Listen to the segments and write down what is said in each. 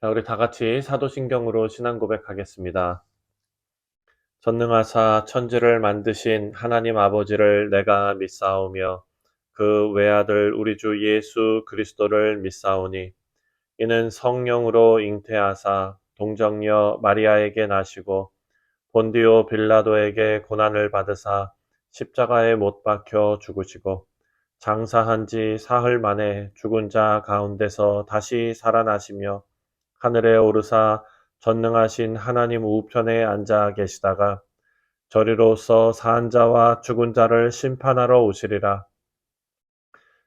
자, 우리 다 같이 사도신경으로 신앙 고백하겠습니다. 전능하사 천지를 만드신 하나님 아버지를 내가 믿사오며 그 외아들 우리 주 예수 그리스도를 믿사오니 이는 성령으로 잉태하사 동정녀 마리아에게 나시고 본디오 빌라도에게 고난을 받으사 십자가에 못 박혀 죽으시고 장사한 지 사흘 만에 죽은 자 가운데서 다시 살아나시며 하늘에 오르사 전능하신 하나님 우편에 앉아 계시다가 저리로서 산 자와 죽은 자를 심판하러 오시리라.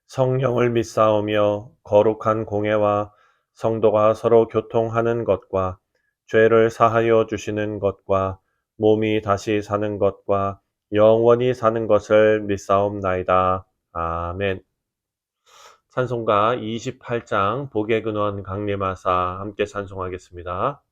성령을 믿사오며 거룩한 공회와 성도가 서로 교통하는 것과 죄를 사하여 주시는 것과 몸이 다시 사는 것과 영원히 사는 것을 믿사옵나이다. 아멘. 찬송가 28장 복의 근원 강림하사 함께 찬송하겠습니다.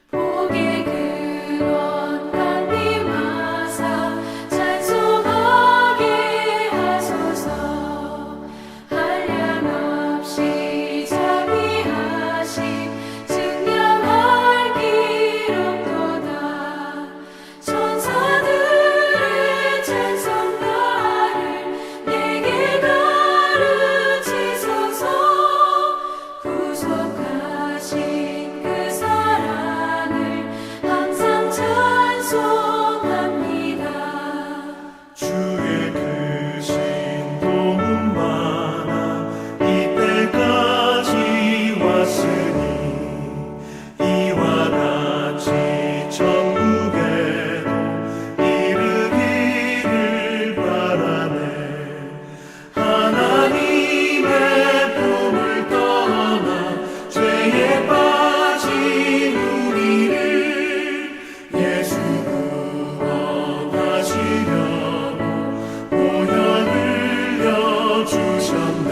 복의 근원 강림하사 찬송하게 하소서. 한량없이 자비하심 증량할 기록도다. 천사들의 찬송가를 내게 가르치소서. 구속하신 그 사랑을 항상 찬송합니다. 주의 크신 도움 많아 이때까지 왔으니 이와 같이 천국에도 이르기를 바라네. 하나님의 품을 떠나 죄에 빠진 우리를 예수 구원하시려고 보혈 흘려주셨네.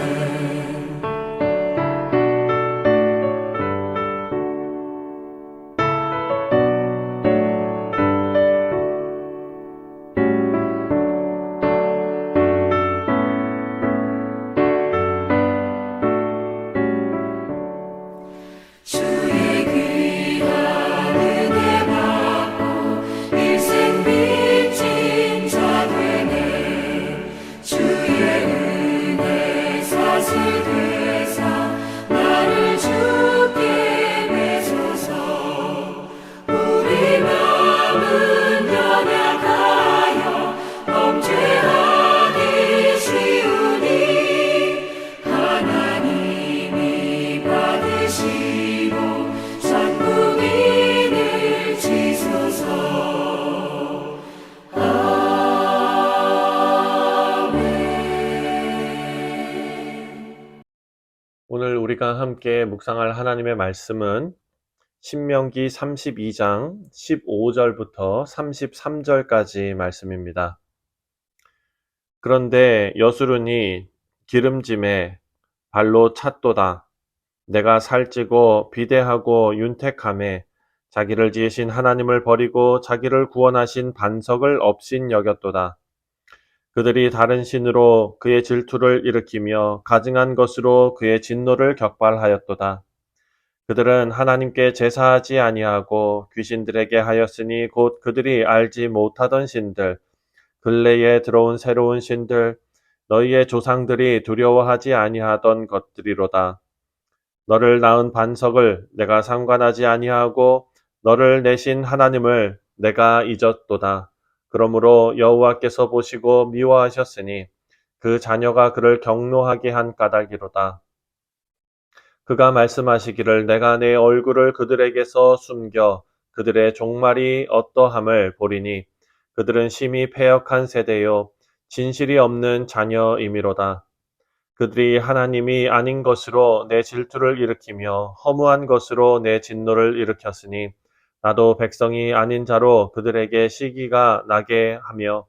주의 귀한 은혜 받고 일생 빚진 자 되네. 주의 은혜 사슬 되사 나를 주께 매소서. 우리 마음은 연약하여 범죄하기 쉬우니 하나님이 받으시고 전국인을 지소서. 아멘. 오늘 우리가 함께 묵상할 하나님의 말씀은 신명기 32장 15절부터 33절까지 말씀입니다. 그런데 여수론이 기름짐에 발로 찼도다. 내가 살찌고 비대하고 윤택함에 자기를 지으신 하나님을 버리고 자기를 구원하신 반석을 업신 여겼도다. 그들이 다른 신으로 그의 질투를 일으키며 가증한 것으로 그의 진노를 격발하였도다. 그들은 하나님께 제사하지 아니하고 귀신들에게 하였으니 곧 그들이 알지 못하던 신들, 근래에 들어온 새로운 신들, 너희의 조상들이 두려워하지 아니하던 것들이로다. 너를 낳은 반석을 내가 상관하지 아니하고 너를 내신 하나님을 내가 잊었도다. 그러므로 여호와께서 보시고 미워하셨으니 그 자녀가 그를 경노하게 한 까닭이로다. 그가 말씀하시기를 내가 내 얼굴을 그들에게서 숨겨 그들의 종말이 어떠함을 보리니 그들은 심히 패역한 세대요 진실이 없는 자녀이미로다. 그들이 하나님이 아닌 것으로 내 질투를 일으키며 허무한 것으로 내 진노를 일으켰으니 나도 백성이 아닌 자로 그들에게 시기가 나게 하며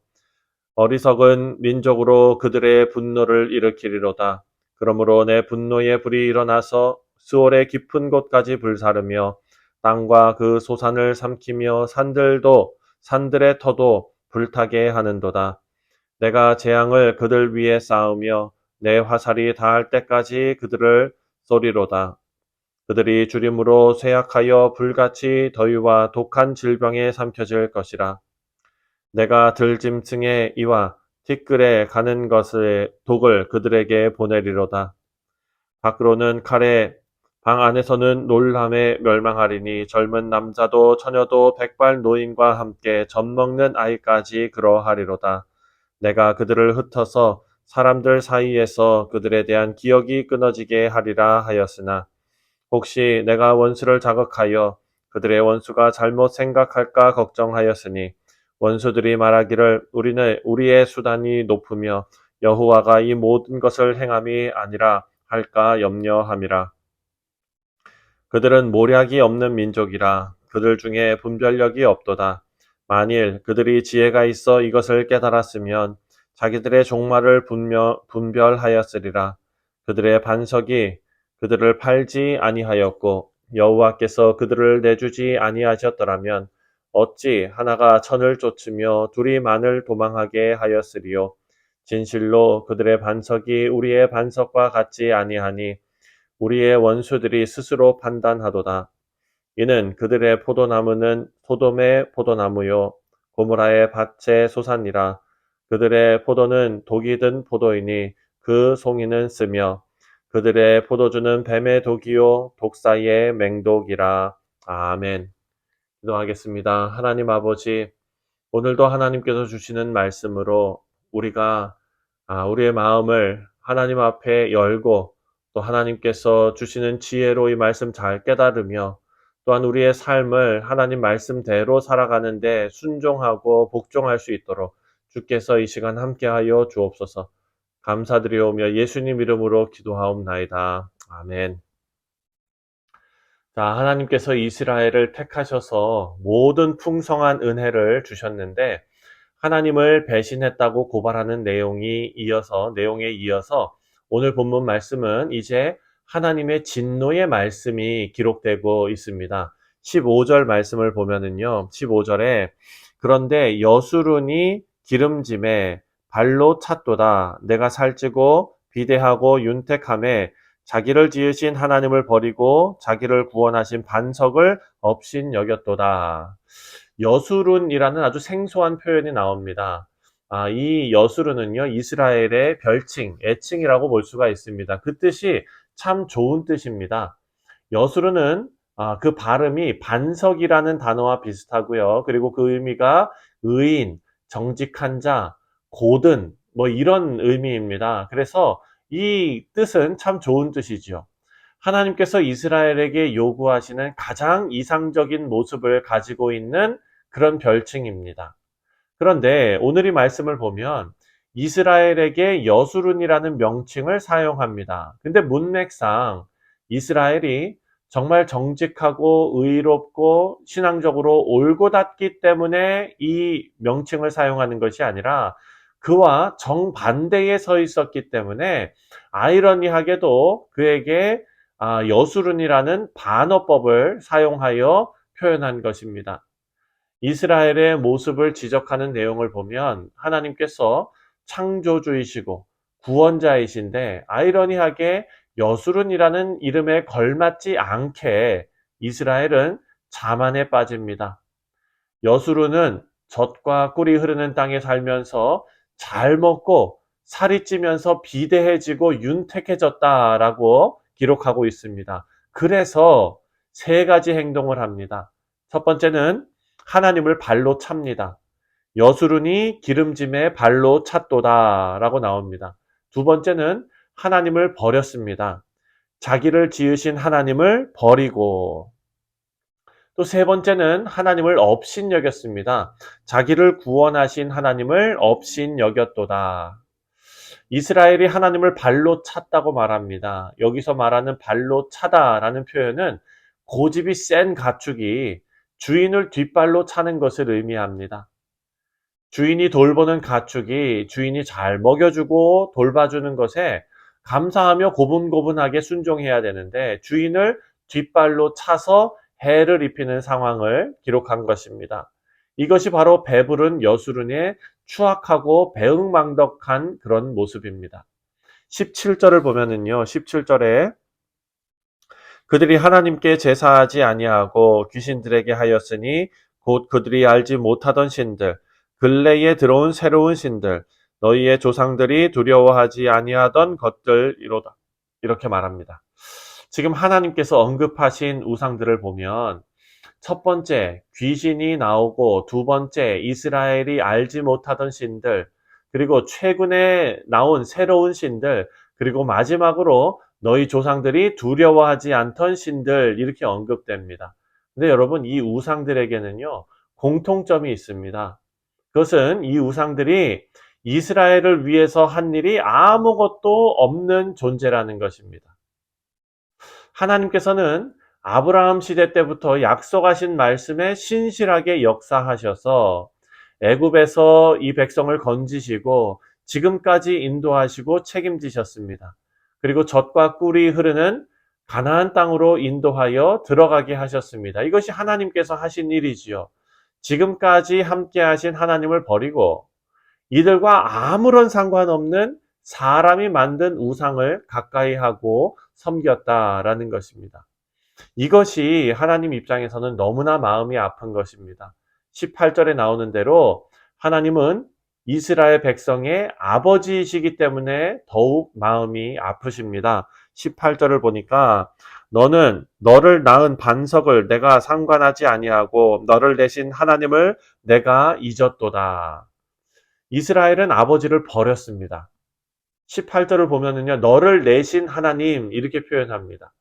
어리석은 민족으로 그들의 분노를 일으키리로다. 그러므로 내 분노의 불이 일어나서 스올의 깊은 곳까지 불사르며 땅과 그 소산을 삼키며 산들의 터도 불타게 하는도다. 내가 재앙을 그들 위에 쌓으며 내 화살이 닿을 때까지 그들을 쏘리로다. 그들이 주림으로 쇠약하여 불같이 더위와 독한 질병에 삼켜질 것이라. 내가 들짐승의 이와 티끌에 가는 것의 독을 그들에게 보내리로다. 밖으로는 칼에, 방 안에서는 놀람에 멸망하리니 젊은 남자도 처녀도 백발 노인과 함께 젖먹는 아이까지 그러하리로다. 내가 그들을 흩어서 사람들 사이에서 그들에 대한 기억이 끊어지게 하리라 하였으나 혹시 내가 원수를 자극하여 그들의 원수가 잘못 생각할까 걱정하였으니 원수들이 말하기를 우리의 수단이 높으며 여호와가 이 모든 것을 행함이 아니라 할까 염려함이라. 그들은 모략이 없는 민족이라 그들 중에 분별력이 없도다. 만일 그들이 지혜가 있어 이것을 깨달았으면 자기들의 종말을 분별하였으리라. 그들의 반석이 그들을 팔지 아니하였고 여호와께서 그들을 내주지 아니하셨더라면 어찌 하나가 천을 쫓으며 둘이 만을 도망하게 하였으리요. 진실로 그들의 반석이 우리의 반석과 같지 아니하니 우리의 원수들이 스스로 판단하도다. 이는 그들의 포도나무는 소돔의 포도나무요 고모라의 밭의 소산이라. 그들의 포도는 독이 든 포도이니 그 송이는 쓰며 그들의 포도주는 뱀의 독이요 독사의 맹독이라. 아멘. 기도하겠습니다. 하나님 아버지, 오늘도 하나님께서 주시는 말씀으로 우리가 우리의 마음을 하나님 앞에 열고 또 하나님께서 주시는 지혜로 이 말씀 잘 깨달으며 또한 우리의 삶을 하나님 말씀대로 살아가는데 순종하고 복종할 수 있도록 주께서 이 시간 함께하여 주옵소서. 감사드리오며 예수님 이름으로 기도하옵나이다. 아멘. 자, 하나님께서 이스라엘을 택하셔서 모든 풍성한 은혜를 주셨는데 하나님을 배신했다고 고발하는 내용에 이어서 오늘 본문 말씀은 이제 하나님의 진노의 말씀이 기록되고 있습니다. 15절 말씀을 보면은요. 15절에 그런데 여수룬이 기름짐에 발로 찼도다. 내가 살찌고 비대하고 윤택함에 자기를 지으신 하나님을 버리고 자기를 구원하신 반석을 업신여겼도다. 여수룬이라는 아주 생소한 표현이 나옵니다. 이 여수룬은요, 이스라엘의 별칭, 애칭이라고 볼 수가 있습니다. 그 뜻이 참 좋은 뜻입니다. 여수룬은 그 발음이 반석이라는 단어와 비슷하고요. 그리고 그 의미가 의인, 정직한 자, 고든, 뭐 이런 의미입니다. 그래서 이 뜻은 참 좋은 뜻이죠. 하나님께서 이스라엘에게 요구하시는 가장 이상적인 모습을 가지고 있는 그런 별칭입니다. 그런데 오늘 이 말씀을 보면 이스라엘에게 여수룬이라는 명칭을 사용합니다. 근데 문맥상 이스라엘이 정말 정직하고 의롭고 신앙적으로 옳고답기 때문에 이 명칭을 사용하는 것이 아니라 그와 정반대에 서 있었기 때문에 아이러니하게도 그에게 여수룬이라는 반어법을 사용하여 표현한 것입니다. 이스라엘의 모습을 지적하는 내용을 보면 하나님께서 창조주이시고 구원자이신데 아이러니하게 여수룬이라는 이름에 걸맞지 않게 이스라엘은 자만에 빠집니다. 여수룬은 젖과 꿀이 흐르는 땅에 살면서 잘 먹고 살이 찌면서 비대해지고 윤택해졌다라고 기록하고 있습니다. 그래서 세 가지 행동을 합니다. 첫 번째는 하나님을 발로 찹니다. 여수룬이 기름짐에 발로 찼도다 라고 나옵니다. 두 번째는 하나님을 버렸습니다. 자기를 지으신 하나님을 버리고 또 세 번째는 하나님을 업신여겼습니다. 자기를 구원하신 하나님을 업신여겼도다. 이스라엘이 하나님을 발로 찼다고 말합니다. 여기서 말하는 발로 차다라는 표현은 고집이 센 가축이 주인을 뒷발로 차는 것을 의미합니다. 주인이 돌보는 가축이 주인이 잘 먹여주고 돌봐주는 것에 감사하며 고분고분하게 순종해야 되는데 주인을 뒷발로 차서 해를 입히는 상황을 기록한 것입니다. 이것이 바로 배부른 여수른의 추악하고 배응망덕한 그런 모습입니다. 17절을 보면은요, 17절에 그들이 하나님께 제사하지 아니하고 귀신들에게 하였으니 곧 그들이 알지 못하던 신들, 근래에 들어온 새로운 신들, 너희의 조상들이 두려워하지 아니하던 것들이로다. 이렇게 말합니다. 지금 하나님께서 언급하신 우상들을 보면 첫 번째, 귀신이 나오고 두 번째, 이스라엘이 알지 못하던 신들, 그리고 최근에 나온 새로운 신들, 그리고 마지막으로 너희 조상들이 두려워하지 않던 신들 이렇게 언급됩니다. 근데 여러분 이 우상들에게는요 공통점이 있습니다. 그것은 이 우상들이 이스라엘을 위해서 한 일이 아무것도 없는 존재라는 것입니다. 하나님께서는 아브라함 시대 때부터 약속하신 말씀에 신실하게 역사하셔서 애굽에서 이 백성을 건지시고 지금까지 인도하시고 책임지셨습니다. 그리고 젖과 꿀이 흐르는 가나안 땅으로 인도하여 들어가게 하셨습니다. 이것이 하나님께서 하신 일이지요. 지금까지 함께 하신 하나님을 버리고 이들과 아무런 상관없는 사람이 만든 우상을 가까이 하고 섬겼다라는 것입니다. 이것이 하나님 입장에서는 너무나 마음이 아픈 것입니다. 18절에 나오는 대로 하나님은 이스라엘 백성의 아버지이시기 때문에 더욱 마음이 아프십니다. 18절을 보니까 너는 너를 낳은 반석을 내가 상관하지 아니하고 너를 내신 하나님을 내가 잊었도다. 이스라엘은 아버지를 버렸습니다. 18절을 보면은요, 너를 내신 하나님 이렇게 표현합니다.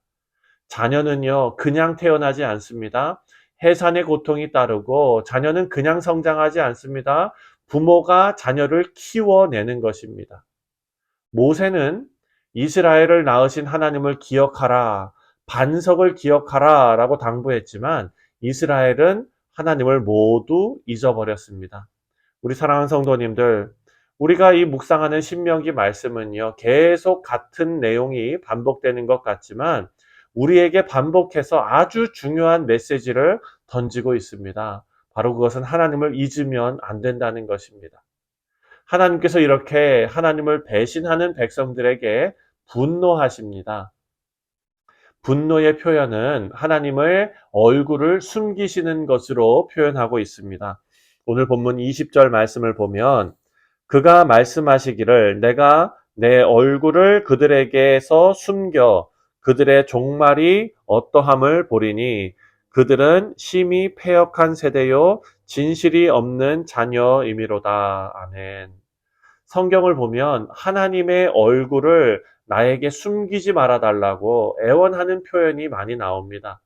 자녀는요, 그냥 태어나지 않습니다. 해산의 고통이 따르고 자녀는 그냥 성장하지 않습니다. 부모가 자녀를 키워내는 것입니다. 모세는 이스라엘을 낳으신 하나님을 기억하라, 반석을 기억하라 라고 당부했지만 이스라엘은 하나님을 모두 잊어버렸습니다. 우리 사랑하는 성도님들, 우리가 이 묵상하는 신명기 말씀은요, 계속 같은 내용이 반복되는 것 같지만 우리에게 반복해서 아주 중요한 메시지를 던지고 있습니다. 바로 그것은 하나님을 잊으면 안 된다는 것입니다. 하나님께서 이렇게 하나님을 배신하는 백성들에게 분노하십니다. 분노의 표현은 하나님의 얼굴을 숨기시는 것으로 표현하고 있습니다. 오늘 본문 20절 말씀을 보면 그가 말씀하시기를 내가 내 얼굴을 그들에게서 숨겨 그들의 종말이 어떠함을 보리니 그들은 심히 패역한 세대요 진실이 없는 자녀이미로다. 아멘. 성경을 보면 하나님의 얼굴을 나에게 숨기지 말아달라고 애원하는 표현이 많이 나옵니다.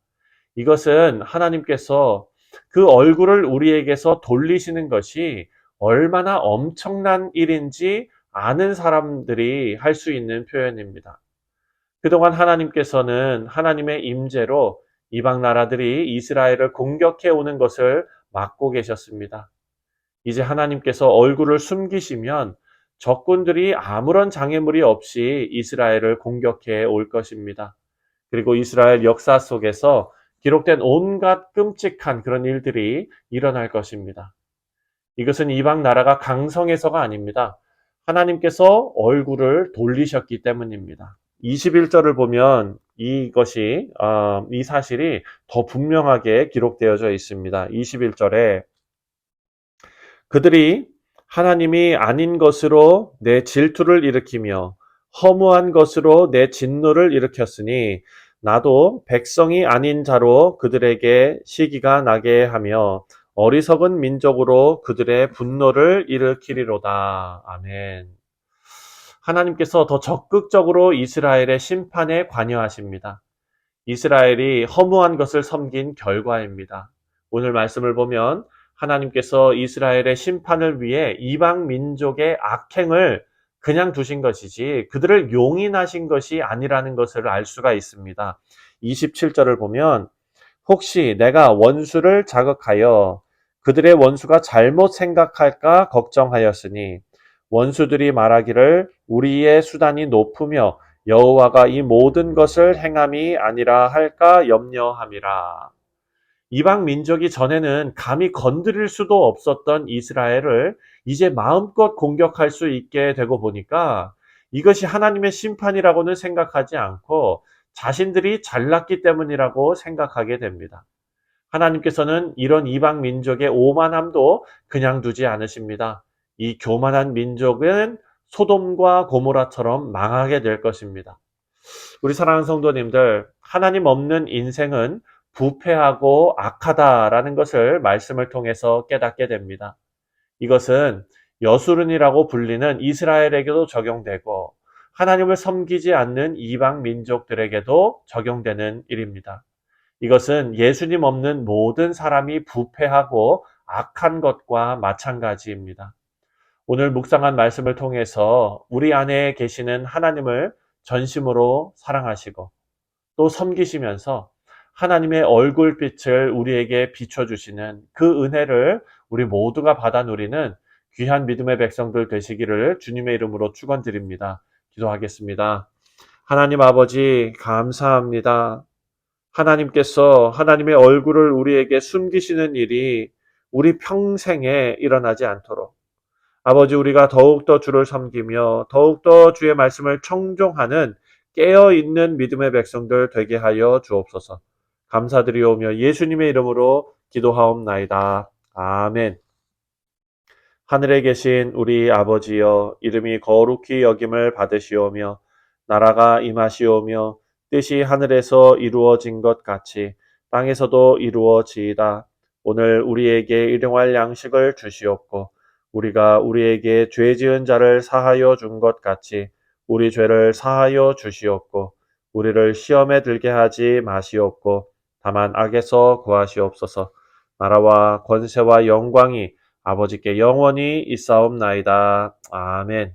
이것은 하나님께서 그 얼굴을 우리에게서 돌리시는 것이 얼마나 엄청난 일인지 아는 사람들이 할 수 있는 표현입니다. 그동안 하나님께서는 하나님의 임재로 이방 나라들이 이스라엘을 공격해 오는 것을 막고 계셨습니다. 이제 하나님께서 얼굴을 숨기시면 적군들이 아무런 장애물이 없이 이스라엘을 공격해 올 것입니다. 그리고 이스라엘 역사 속에서 기록된 온갖 끔찍한 그런 일들이 일어날 것입니다. 이것은 이방 나라가 강성해서가 아닙니다. 하나님께서 얼굴을 돌리셨기 때문입니다. 21절을 보면 이 사실이 더 분명하게 기록되어져 있습니다. 21절에 그들이 하나님이 아닌 것으로 내 질투를 일으키며 허무한 것으로 내 진노를 일으켰으니 나도 백성이 아닌 자로 그들에게 시기가 나게 하며 어리석은 민족으로 그들의 분노를 일으키리로다. 아멘. 하나님께서 더 적극적으로 이스라엘의 심판에 관여하십니다. 이스라엘이 허무한 것을 섬긴 결과입니다. 오늘 말씀을 보면 하나님께서 이스라엘의 심판을 위해 이방 민족의 악행을 그냥 두신 것이지 그들을 용인하신 것이 아니라는 것을 알 수가 있습니다. 27절을 보면 혹시 내가 원수를 자극하여 그들의 원수가 잘못 생각할까 걱정하였으니 원수들이 말하기를 우리의 수단이 높으며 여호와가 이 모든 것을 행함이 아니라 할까 염려함이라. 이방 민족이 전에는 감히 건드릴 수도 없었던 이스라엘을 이제 마음껏 공격할 수 있게 되고 보니까 이것이 하나님의 심판이라고는 생각하지 않고 자신들이 잘났기 때문이라고 생각하게 됩니다. 하나님께서는 이런 이방 민족의 오만함도 그냥 두지 않으십니다. 이 교만한 민족은 소돔과 고모라처럼 망하게 될 것입니다. 우리 사랑하는 성도님들, 하나님 없는 인생은 부패하고 악하다라는 것을 말씀을 통해서 깨닫게 됩니다. 이것은 여수른이라고 불리는 이스라엘에게도 적용되고 하나님을 섬기지 않는 이방 민족들에게도 적용되는 일입니다. 이것은 예수님 없는 모든 사람이 부패하고 악한 것과 마찬가지입니다. 오늘 묵상한 말씀을 통해서 우리 안에 계시는 하나님을 전심으로 사랑하시고 또 섬기시면서 하나님의 얼굴빛을 우리에게 비춰주시는 그 은혜를 우리 모두가 받아 누리는 귀한 믿음의 백성들 되시기를 주님의 이름으로 축원드립니다. 기도하겠습니다. 하나님 아버지 감사합니다. 하나님께서 하나님의 얼굴을 우리에게 숨기시는 일이 우리 평생에 일어나지 않도록 아버지 우리가 더욱더 주를 섬기며 더욱더 주의 말씀을 청종하는 깨어있는 믿음의 백성들 되게 하여 주옵소서. 감사드리오며 예수님의 이름으로 기도하옵나이다. 아멘. 하늘에 계신 우리 아버지여 이름이 거룩히 여김을 받으시오며 나라가 임하시오며 뜻이 하늘에서 이루어진 것 같이 땅에서도 이루어지이다. 오늘 우리에게 일용할 양식을 주시옵고 우리가 우리에게 죄 지은 자를 사하여 준 것 같이 우리 죄를 사하여 주시옵고 우리를 시험에 들게 하지 마시옵고 다만 악에서 구하시옵소서. 나라와 권세와 영광이 아버지께 영원히 있사옵나이다. 아멘.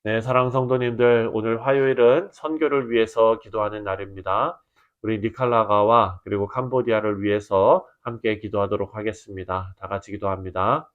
네, 사랑하는 성도님들, 오늘 화요일은 선교를 위해서 기도하는 날입니다. 우리 니칼라가와 그리고 캄보디아를 위해서 함께 기도하도록 하겠습니다. 다 같이 기도합니다.